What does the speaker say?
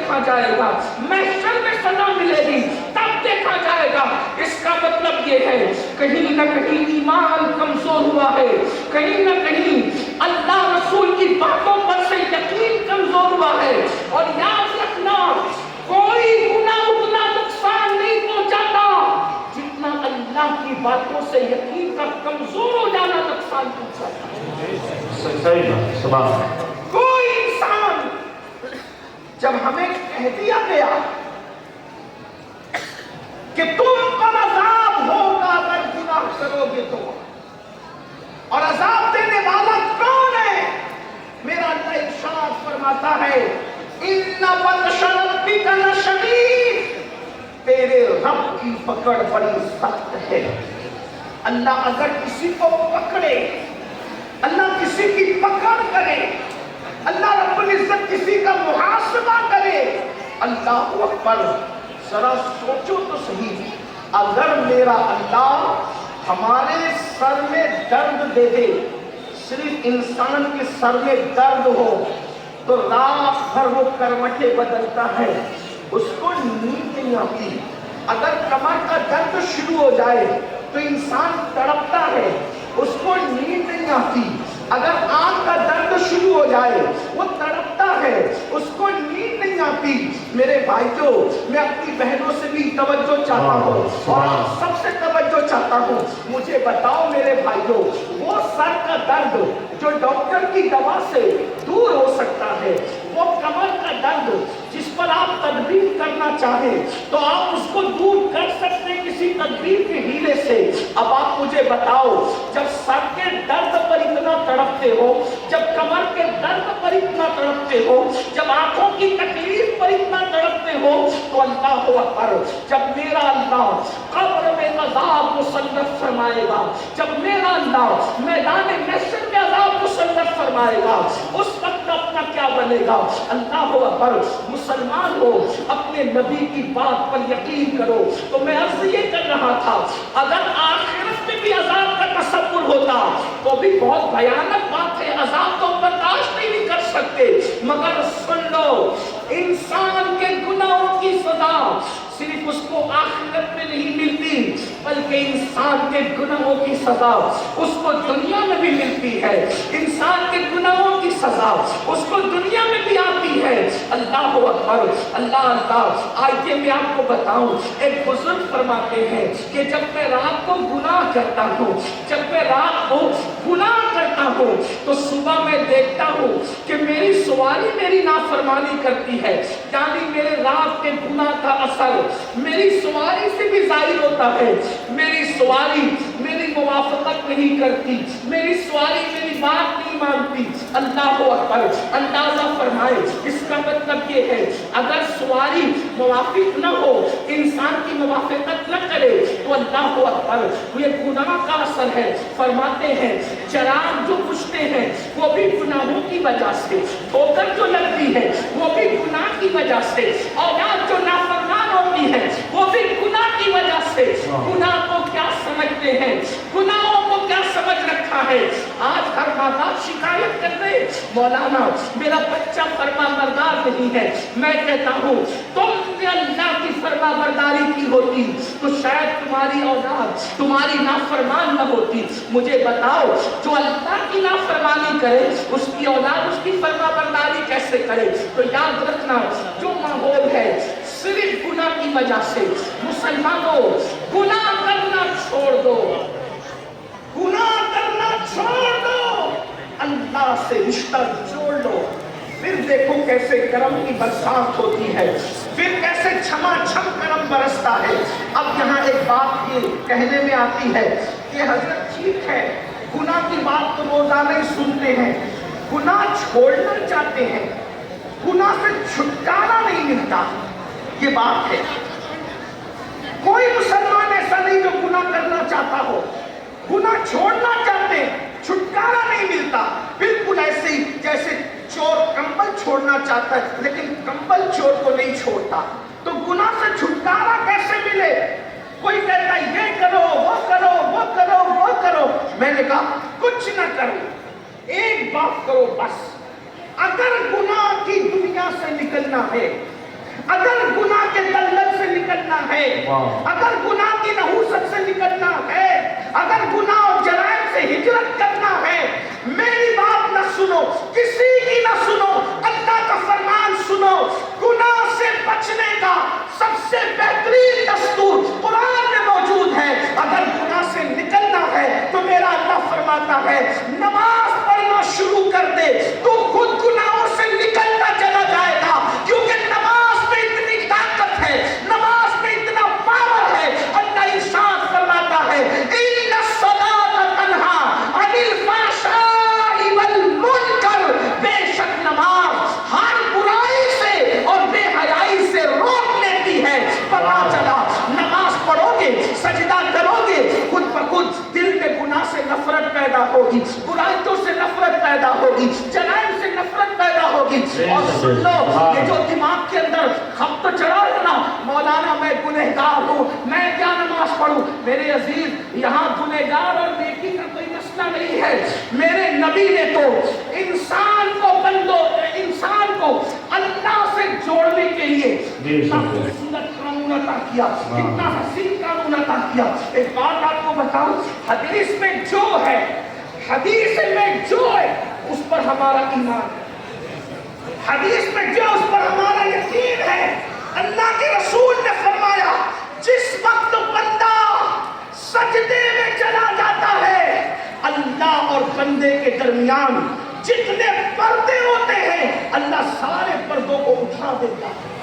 دیکھا جائے گا، محشر میں سزا ملے گی تب دیکھا جائے گا۔ اس کا مطلب یہ ہے کہیں نہ کہیں ایمان کمزور ہوا ہے، کہیں نہ کہیں اللہ رسول کی باتوں پر سے یقین کمزور ہوا ہے۔ اور یاد رکھنا کوئی گناہ اتنا نقصان نہیں پہنچاتا جتنا اللہ کی باتوں سے یقین کا کمزور ہو جانا نقصان پہنچاتا ہے۔ کوئی انسان جب ہمیں کہہ دیا گیا کہ تم پر عذاب ہوگا اگر گناہ کرو گے تو، اور عذاب دینے والا کون ہے؟ میرا اللہ ارشاد فرماتا ہے اِنَّ بَطْشَ رَبِّكَ لَشَدِيدٌ، تیرے رب کی پکڑ بڑی سخت ہے۔ اللہ اگر کسی کو پکڑے، اللہ کسی کی پکڑ کرے، اللہ رب العزت کسی کا محاسبہ کرے، اللہ اکبر، ذرا سوچو تو صحیح، اگر میرا اللہ ہمارے سر میں درد دے دے، صرف انسان کے سر میں درد ہو تو رات بھر وہ کروٹیں بدلتا ہے، اس کو نیند نہیں آتی۔ اگر کمر کا درد شروع ہو جائے تو انسان تڑپتا ہے، اس کو نیند نہیں آتی۔ اگر آنکھ کا درد شروع ہو جائے وہ تڑپتا ہے، اس کو نیند نہیں آتی۔ میرے بھائیوں، میں اپنی بہنوں سے بھی توجہ چاہتا ہوں اور سب سے توجہ چاہتا ہوں، مجھے بتاؤ میرے بھائیوں، وہ سر کا درد جو ڈاکٹر کی دوا سے دور ہو سکتا ہے، وہ کمر کا درد جس پر آپ تدبیر کرنا چاہیں تو آپ اس کو دور کر سکتے ہیں کسی تدبیر کے ہیلے سے۔ اب آپ مجھے بتاؤ، جب سر کے درد پر اتنا تڑپتے ہو، جب کمر کے درد پر اتنا تڑپتے ہو، جب آنکھوں کی تکلیف پر اتنا تڑپتے ہو، تو اللہ اکبر، جب میرا اللہ قبر میں عذاب مسلط فرمائے گا، جب میرا اللہ میدان محشر میں عذاب مسلط فرمائے گا، اس وقت اپنا کیا بنے گا؟ اللہ اکبر، مسلمان ہو اپنے نبی کی بات پر یقین کرو۔ تو میں عرض یہ کر رہا تھا، اگر آخرت میں بھی عذاب کا تصور ہوتا تو بھی بہت بھیانک بات ہے، عذاب تو برداشت نہیں کر سکتے، مگر سن لو، انسان کے گناہوں کی سزا صرف اس کو آخرت میں نہیں ملتی، بلکہ انسان کے گناہوں کی سزا اس کو دنیا میں بھی ملتی ہے۔ انسان کے گناہوں کی سزا اس کو دنیا میں بھی آتی ہے۔ اللہ اکبر، اللہ اللہ۔ آئیے میں آپ کو بتاؤں، ایک بزرگ فرماتے ہیں کہ جب میں رات کو گناہ کرتا ہوں، جب میں رات کو گناہ کرتا ہوں تو صبح میں دیکھتا ہوں کہ میری سواری میری نافرمانی کرتی ہے، یعنی میرے رات کے گناہ کا اثر میری سواری سے بھی ظاہر ہوتا ہے۔ میری سواری میری موافقت نہیں کرتی، میری سواری میری بات نہیں مانتی۔ اللہ اکبر، اندازہ فرمائے، اس کا مطلب یہ ہے اگر سواری موافق نہ ہو، انسان کی موافقت نہ کرے تو اللہ اکبر، یہ گناہ کا اثر ہے۔ فرماتے ہیں چراغ جو بجھتے ہیں وہ بھی گناہوں کی وجہ سے، ٹھوکر جو لگتی ہے وہ بھی گناہ کی وجہ سے، اولاد جو نافرمان ہوتی ہے وہ بھی گناہ کی وجہ سے۔ گناہ کو کیا سمجھتے ہیں؟ گناہوں کو کیا سمجھ رکھا ہے؟ آج ہر ماں باپ شکایت کر رہے، مولانا میرا بچہ فرما بردار نہیں ہے۔ میں کہتا ہوں تم نے اللہ کی فرما برداری کی ہوتی تو شاید تمہاری اولاد تمہاری نافرمان نہ ہوتی۔ مجھے بتاؤ، جو اللہ کی نافرمانی کرے اس کی اولاد اس کی فرما برداری کیسے کرے؟ تو یاد رکھنا، جو ماحول ہے صرف گناہ کی وجہ سے، مسلمانوں گناہ کرنا چھوڑ دو، گناہ کرنا چھوڑ دو، اللہ سے رشتہ جوڑ لو، پھر دیکھو کیسے کرم کی برسات ہوتی ہے، پھر کیسے چھما چھم کرم برستا ہے۔ اب یہاں ایک بات یہ کہنے میں آتی ہے کہ حضرت ٹھیک ہے، گناہ کی بات تو روزانہ ہی سنتے ہیں، گناہ چھوڑنا چاہتے ہیں، گناہ سے چھٹکارا نہیں ملتا، یہ بات ہے۔ کوئی مسلمان ایسا نہیں جو گناہ کرنا چاہتا ہو، گناہ چھوڑنا چاہتے ہیں، چھٹکارا نہیں ملتا۔ بالکل ایسے ہی جیسے چور کمبل چھوڑنا چاہتا ہے لیکن کمبل چور کو نہیں چھوڑتا، تو گناہ سے چھٹکارا کیسے ملے؟ کوئی کہتا ہے یہ کرو، وہ کرو، وہ کرو، وہ کرو، میں نے کہا کچھ نہ کرو، ایک بات کرو بس، اگر گناہ کی دنیا سے نکلنا ہے اگر گناہ کے دلدل سے نکلنا ہے، اگر گناہ کی نحوست سے نکلنا ہے، اگر گناہ اور جرائم سے ہجرت کرنا ہے، میری بات نہ سنو، کسی کی نہ سنو، اللہ کا فرمان سنو۔ گناہ سے بچنے کا سب سے بہترین دستور قرآن میں موجود ہے۔ اگر گناہ سے نکلنا ہے تو میرا اللہ فرماتا ہے نماز پڑھنا شروع کر دے، تو خود گناہوں سے نکلتا چلا جائے گا، کیونکہ نماز میں اتنی طاقت ہے، نماز میں اتنا پاور ہے۔ اللہ ارشاد فرماتا ہے ان الصلاۃ تنہی عن الفحشاء والمنکر، بے شک نماز ہر برائی سے اور بے حیائی سے روک لیتی ہے۔ پتا چلا نماز پڑھو گے، سجدہ کرو گے، خود بخود دل میں گناہ سے نفرت پیدا ہوگی، برائیوں سے نفرت پیدا ہوگی، جرائم سے نفرت پیدا ہوگی۔ اور سن لو، یہ جو دماغ کے اندر خبط چڑھا ہے نا، مولانا میں گنہگار ہوں، میں کیا نماز پڑھوں؟ میرے عزیز، یہاں گنہگار اور نیکی کا کوئی مسئلہ نہیں ہے۔ میرے نبی نے تو انسان کو اللہ سے جوڑنے کے لیے کتنا خوبصورت قانون عطا کیا، کتنا حسین قانون عطا کیا۔ ایک بات آپ کو بتاؤں، حدیث میں جو ہے، حدیث میں جو ہے اس پر ہمارا ایمان ہے، حدیث میں جو اس پر ہمارا یقین ہے۔ اللہ کے رسول نے فرمایا جس وقت بندہ سجدے میں چلا جاتا ہے، اللہ اور بندے کے درمیان جتنے پردے ہوتے ہیں اللہ سارے پردوں کو اٹھا دیتا ہے۔